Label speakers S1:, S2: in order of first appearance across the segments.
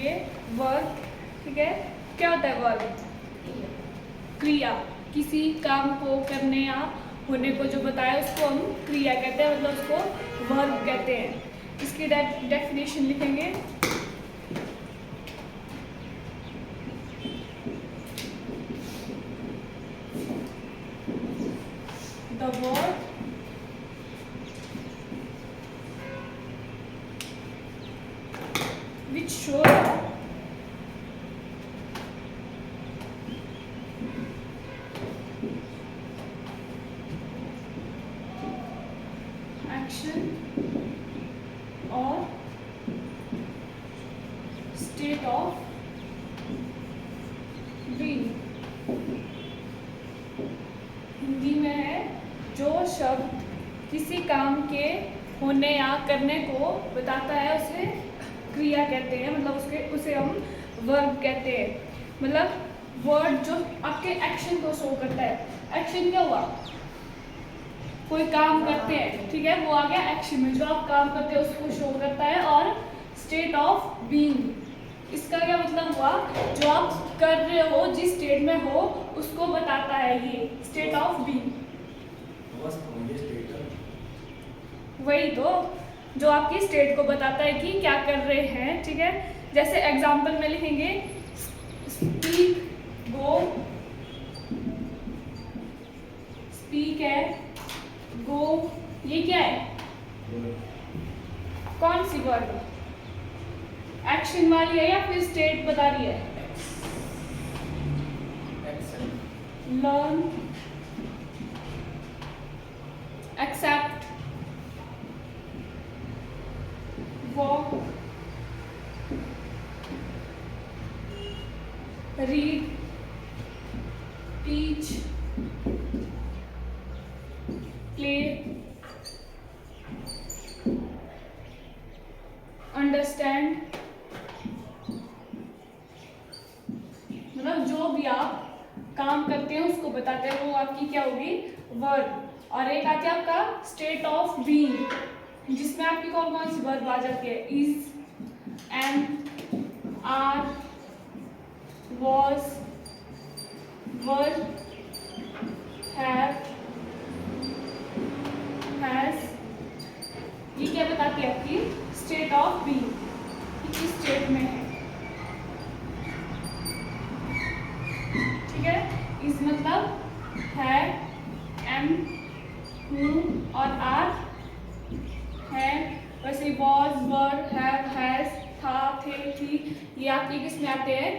S1: ये वर्ब, ठीक है। क्या होता है वर्ब? क्रिया। किसी काम को करने या होने को जो बताया उसको हम क्रिया कहते हैं, मतलब उसको वर्ब कहते हैं। इसकी डेफिनेशन लिखेंगे। The word which show action or state of being। Hindi में है जो शब्द किसी काम के होने या करने को बताता है उसे क्रिया कहते हैं, मतलब उसे हम वर्ब कहते हैं। मतलब वर्ड जो आपके एक्शन को शो करता है। एक्शन क्या हुआ? कोई काम करते हैं, ठीक है, वो आ गया एक्शन में। जो आप काम करते हैं उसको शो करता है। और स्टेट ऑफ बीइंग, इसका क्या मतलब हुआ? जो आप कर रहे हो, जिस स्टेट में हो उसको बताता है ये स्टेट ऑफ बीइंग। वही तो, जो आपकी स्टेट को बताता है कि क्या कर रहे हैं, ठीक है। जैसे एग्जांपल में लिखेंगे स्पीक, गो, स्पीक है, गो, ये क्या है? कौन सी वर्ब? एक्शन वाली है या फिर स्टेट बता रही है? Learn, accept, walk, read, teach, play, understand. मतलब जो भी आप काम करते हैं उसको बताते हैं, वो आपकी क्या होगी? वर्ब। और एक आती है आपका स्टेट ऑफ बीइंग, जिसमें आपकी कौन कौन सी वर्ब आ जाती है? Is, am, are, was, were, have, has. ये क्या बताती है? आपकी स्टेट ऑफ बीइंग, किस स्टेट में है, ठीक है। इस मतलब है, एम, हूँ और आर है। वैसे वॉज, वर, हैव, हैज, था, थे, थी, ये आपके किस में आते हैं?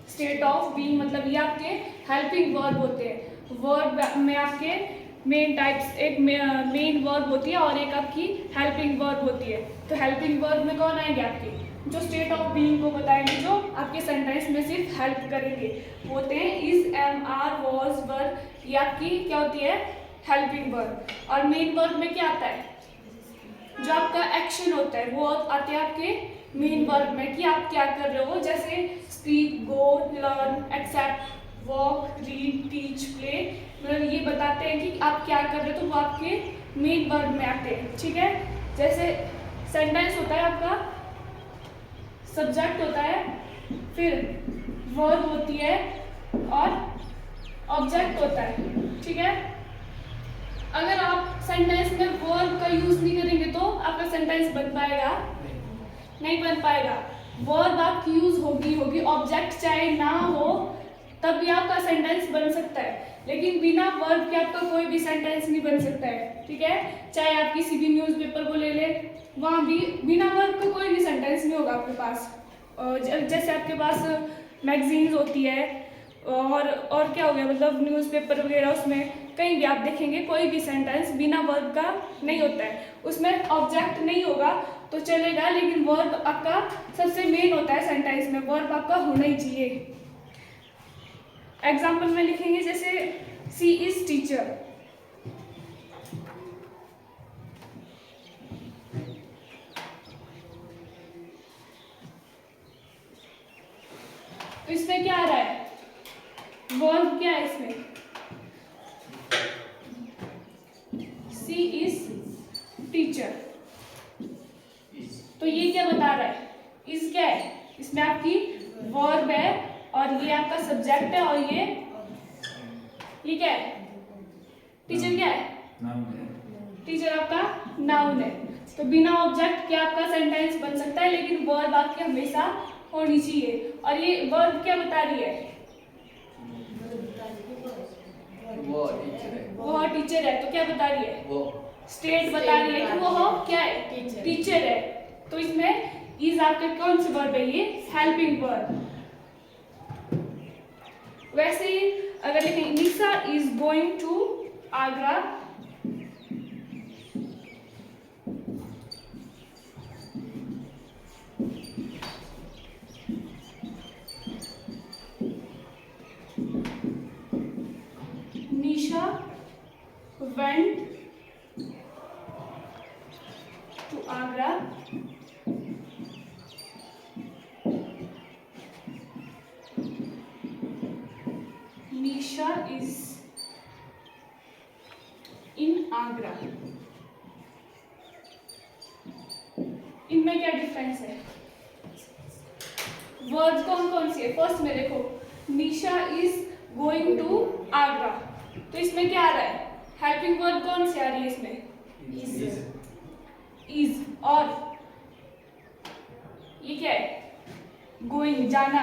S1: State of being. मतलब ये आपके हेल्पिंग वर्ब होते हैं। वर्ब में आपके मेन टाइप्स, एक मेन वर्ब होती है और एक आपकी हेल्पिंग वर्ब होती है। तो हेल्पिंग वर्ब में कौन आएंगे? आपके जो स्टेट ऑफ बीइंग को बताएंगे, जो आपके सेंटेंस में सिर्फ हेल्प करेंगे, होते हैं इज, एम, आर, वॉज, वर। ये आपकी क्या होती है? Helping verb. और मेन वर्ब में क्या आता है? जो आपका एक्शन होता है वो आते हैं आपके मेन वर्ब में, कि आप क्या कर रहे हो। जैसे speak, go, learn, accept, walk, read, teach, play. मतलब ये बताते हैं कि आप क्या कर रहे हो, तो वो आपके मेन वर्ब में आते हैं, ठीक है। जैसे सेंटेंस होता है आपका, सब्जेक्ट होता है, फिर वर्ब होती है और ऑब्जेक्ट होता है, ठीक है। अगर आप सेंटेंस में वर्ब का यूज नहीं करेंगे तो आपका सेंटेंस बन पाएगा? नहीं बन पाएगा। वर्ब आपकी यूज होगी, ऑब्जेक्ट चाहे ना हो तब भी आपका सेंटेंस बन सकता है, लेकिन बिना वर्ब के आपका कोई भी सेंटेंस नहीं बन सकता है, ठीक है। चाहे आप किसी भी न्यूज़पेपर को ले ले, वहाँ भी बिना वर्ब के कोई भी सेंटेंस नहीं होगा आपके पास। जैसे आपके पास मैगजीन्स होती है और क्या हो गया, मतलब न्यूज़पेपर वगैरह, उसमें कहीं भी आप देखेंगे कोई भी सेंटेंस बिना वर्ब का नहीं होता है। उसमें ऑब्जेक्ट नहीं होगा तो चलेगा, लेकिन वर्ब आपका सबसे मेन होता है सेंटेंस में, वर्ब आपका होना ही चाहिए। एग्जाम्पल में लिखेंगे, जैसे सी इज टीचर। तो इसमें क्या आ रहा है? वर्ब क्या है इसमें? सी इज टीचर। तो ये क्या बता रहा है? इज क्या है? इसमें आपकी वर्ब है और ये आपका सब्जेक्ट है और ये क्या है? टीचर क्या है? टीचर आपका नाउन है। तो बिना ऑब्जेक्ट के आपका सेंटेंस बन सकता है, लेकिन वर्ब आपकी हमेशा होनी चाहिए। और ये वर्ब क्या बता रही है? वो टीचर है। तो क्या बता रही है? वो स्टेट बता रही है कि वो क्या है? टीचर है। तो इसमें इज आपके कौन से वर्ब है? ये हेल्पिंग वर्ब। वैसे ही अगर लिखें Nisha is going to Agra, Nisha went to Agra Nisha is in Agra। इनमें क्या डिफरेंस है? वर्ड कौन सी है? फर्स्ट में देखो निशा इज गोइंग टू आगरा, तो इसमें क्या आ रहा है? हेल्पिंग वर्ड कौन सी आ रही है इसमें? इज। और ये क्या है? गोइंग, जाना।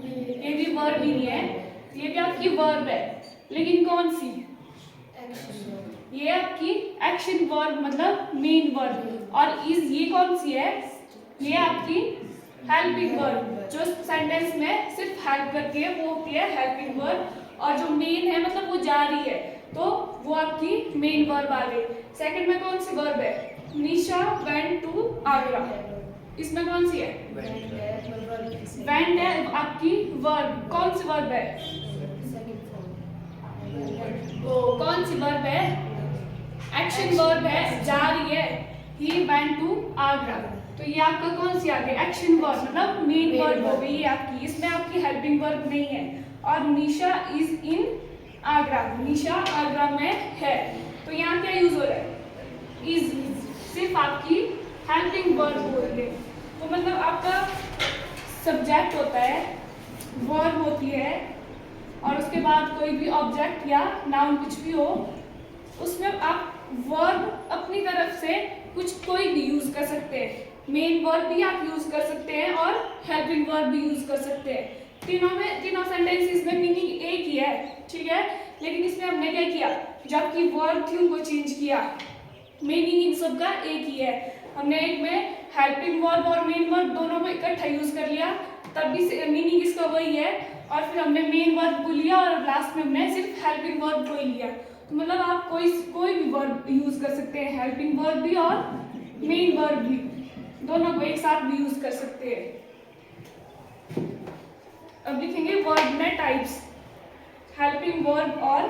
S1: ये भी वर्ब ही नहीं है, ये भी आपकी वर्ब है, लेकिन कौन सी? ये आपकी एक्शन वर्ब, मतलब मेन वर्ब। और इज ये कौन सी है? ये आपकी हेल्पिंग वर्ब, जो सेंटेंस में सिर्फ हेल्प करती है वो होती है हेल्पिंग वर्ब। और जो मेन है मतलब वो जा रही है, तो वो आपकी मेन वर्ब आ गई। सेकंड में कौन सी वर्ब है? निशा वेंट टू आगरा, इसमें कौन सी है? वेंट है आपकी वर्ब। कौन सी वर्ब है? कौन सी वर्ब है? एक्शन वर्ब है, जा रही है। ही वेंट टू आगरा, तो ये आपका कौन सी आ गई? एक्शन वर्ब, मतलब मेन वर्ब हो गई ये आपकी। इसमें आपकी हेल्पिंग वर्ब नहीं है। और निशा इज इन आगरा, निशा आगरा में है, तो यहाँ क्या यूज हो रहा है? इज, सिर्फ आपकी हेल्पिंग वर्ब हो रही है। तो मतलब आपका सब्जेक्ट होता है, वर्ब होती है, और उसके बाद कोई भी ऑब्जेक्ट या नाउन कुछ भी हो, उसमें आप वर्ब अपनी तरफ से कोई भी यूज कर सकते हैं। मेन वर्ब भी आप यूज कर सकते हैं और हेल्पिंग वर्ब भी यूज कर सकते हैं। तीनों सेंटेंसेस में मीनिंग एक ही है, ठीक है, लेकिन इसमें हमने क्या किया? जबकि वर्ब थी उनको चेंज किया। मीनिंग इन सब का एक ही है। हमने एक में हेल्पिंग वर्ब और मेन वर्ब दोनों में इकट्ठा यूज कर लिया, तब भी मीनिंग इसका वही है। और फिर हमने मेन वर्ब को लिया और लास्ट में हमने सिर्फ हेल्पिंग वर्ब को ही लिया। तो मतलब आप कोई भी वर्ब यूज कर सकते हैं, हेल्पिंग वर्ब भी और मेन वर्ब भी, दोनों को एक साथ भी यूज कर सकते हैं। अब लिखेंगे वर्ब में टाइप्स, हेल्पिंग वर्ब और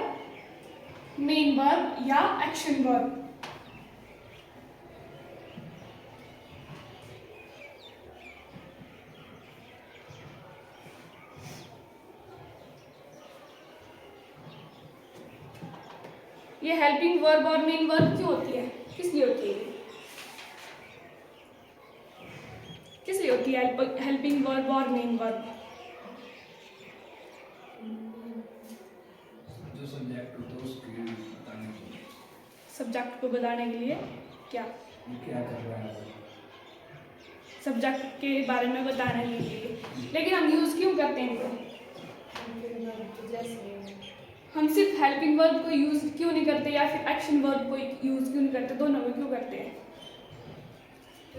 S1: मेन वर्ब या एक्शन वर्ब। ये हेल्पिंग वर्ब और मेन वर्ब क्यों होती है? किस लिए होती है? किस लिए होती है हेल्पिंग वर्ब और मेन वर्ब?
S2: जो सब्जेक्ट होता है उसको बताने के लिए।
S1: सब्जेक्ट को बताने के लिए क्या
S2: कर रहा है?
S1: सब्जेक्ट के बारे में बताने के लिए। लेकिन हम यूज क्यों करते हैं इनको? हम सिर्फ हेल्पिंग वर्ब को यूज क्यों नहीं करते या फिर एक्शन वर्ब को यूज क्यों नहीं करते? दोनों में क्यों करते हैं?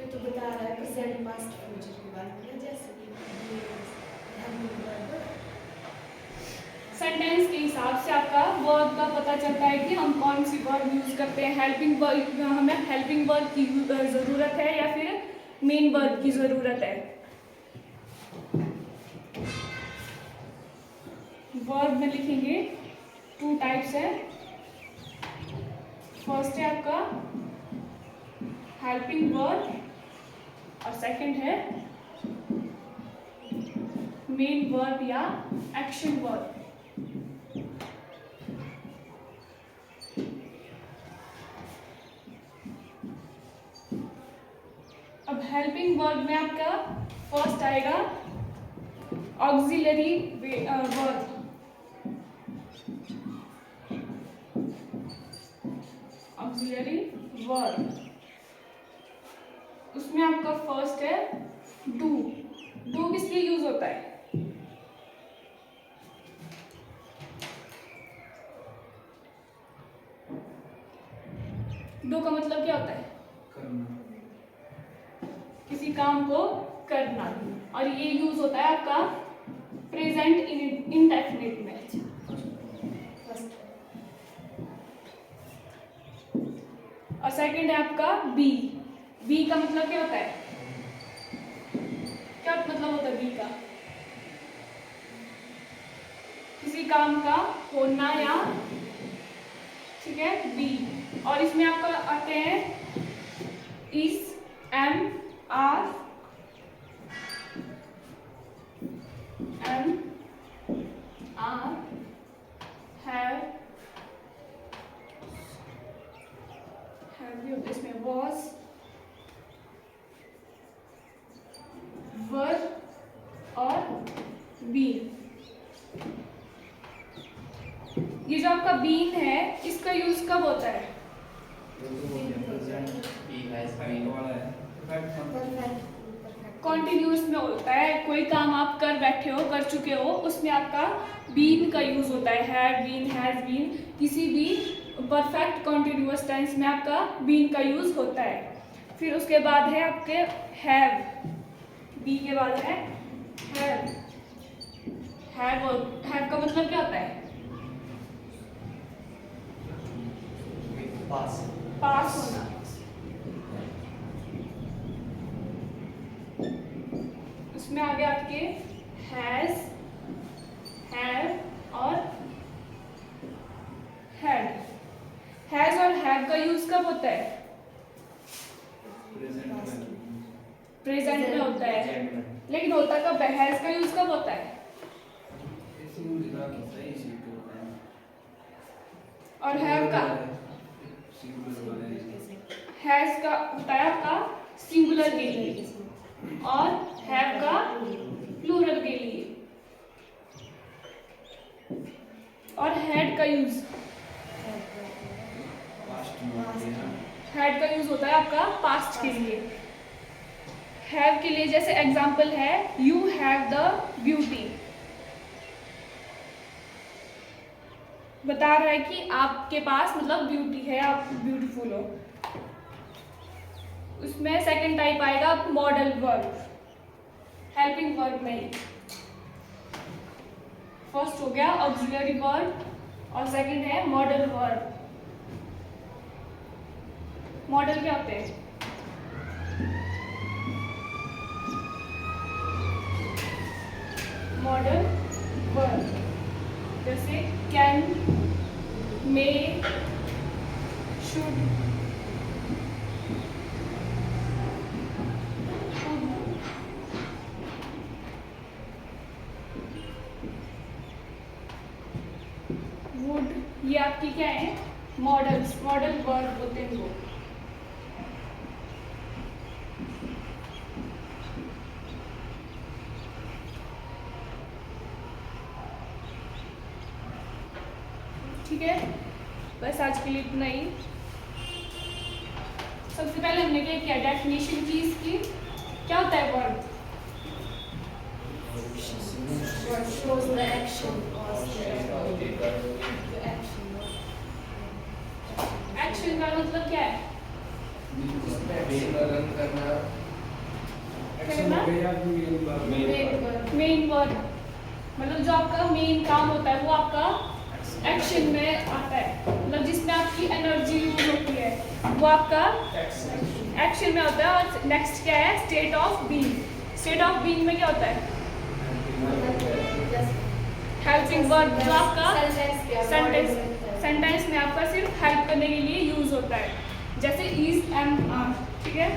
S3: तो बता रहा है प्रेजेंट पास्ट फ्यूचर के बारे में, जैसे
S1: सेंटेंस के हिसाब से आपका वर्ब का पता चलता है कि हम कौन सी वर्ब यूज करते हैं। हेल्पिंग वर्ब, हमें हेल्पिंग वर्ब की जरूरत है या फिर मेन वर्ब की जरूरत है। वर्ब में लिखेंगे 2 टाइप्स है। फर्स्ट है आपका हेल्पिंग वर्ब और सेकंड है मेन वर्ब या एक्शन वर्ब। अब हेल्पिंग वर्ब में आपका फर्स्ट आएगा ऑक्सिलरी वर्ब, ऑक्सिलरी वर्ब, उसमें आपका फर्स्ट है डू। डू किस लिए यूज होता है? डू का मतलब क्या होता है?
S2: करना।
S1: किसी काम को करना, और ये यूज होता है आपका प्रेजेंट इंडेफिनिट में।
S3: फर्स्ट
S1: और सेकंड है आपका बी। बी का मतलब क्या होता है? क्या मतलब होता है बी का? किसी काम का होना या, ठीक है, बी। और इसमें आपका आते हैं इज, एम, आर, हैव भी होता है इसमें, वॉज, वर और बीन। ये जो आपका बीन है इसका यूज कब होता है? कॉन्टिन्यूस में होता है। कोई काम आप कर बैठे हो, कर चुके हो, उसमें आपका बीन का यूज होता है। हैव बीन, हैज बीन, किसी भी परफेक्ट कॉन्टिन्यूअस टेंस में आपका बीन का यूज होता है। फिर उसके बाद है आपके हैव। बी के बाद है हैव। हैव का मतलब क्या होता है? पास होना। उसमें आगे आपके हैज, हैव और हैड। हैज और हैव का यूज कब होता है? प्रेजेंट में होता है। लेकिन होता कब है? हैज का यूज कब होता है? और हैव का? हैज का होता है आपका सिंगुलर के लिए और हैव का प्लूरल के लिए। और हैड का यूज, हैड का यूज होता है आपका पास्ट के लिए। हैव के लिए जैसे एग्जांपल है यू हैव द ब्यूटी, बता रहा है कि आपके पास मतलब ब्यूटी है, आप ब्यूटीफुल हो। उसमें सेकंड टाइप आएगा मॉडल वर्ब, हेल्पिंग वर्ब नहीं। फर्स्ट हो गया ऑक्सिलरी वर्ब और सेकंड है मॉडल वर्ब। मॉडल क्या होते हैं? मॉडल वर्ब जैसे कैन, मे, शुड, वुड, ये आपकी क्या है? मॉडल्स, मॉडल वर्ब होते हैं वो। ठीक है, बस आज के लिए इतना ही। सबसे पहले हमने क्या किया? डेफिनेशन की इसकी। क्या होता है verb?
S3: shows the action or the action.
S1: Action का मतलब क्या है? मेन वर्ब, मतलब जो आपका मेन काम होता है वो आपका एक्शन में आता है। मतलब जिसमें आपकी एनर्जी यूज होती है वो आपका एक्शन में होता है। और नेक्स्ट क्या है? State of being. State of being में क्या होता है? हेल्पिंग वर्ब, जो आपका सेंटेंस में आपका सिर्फ हेल्प करने के लिए यूज होता है, जैसे इज, एम, आर। ठीक है।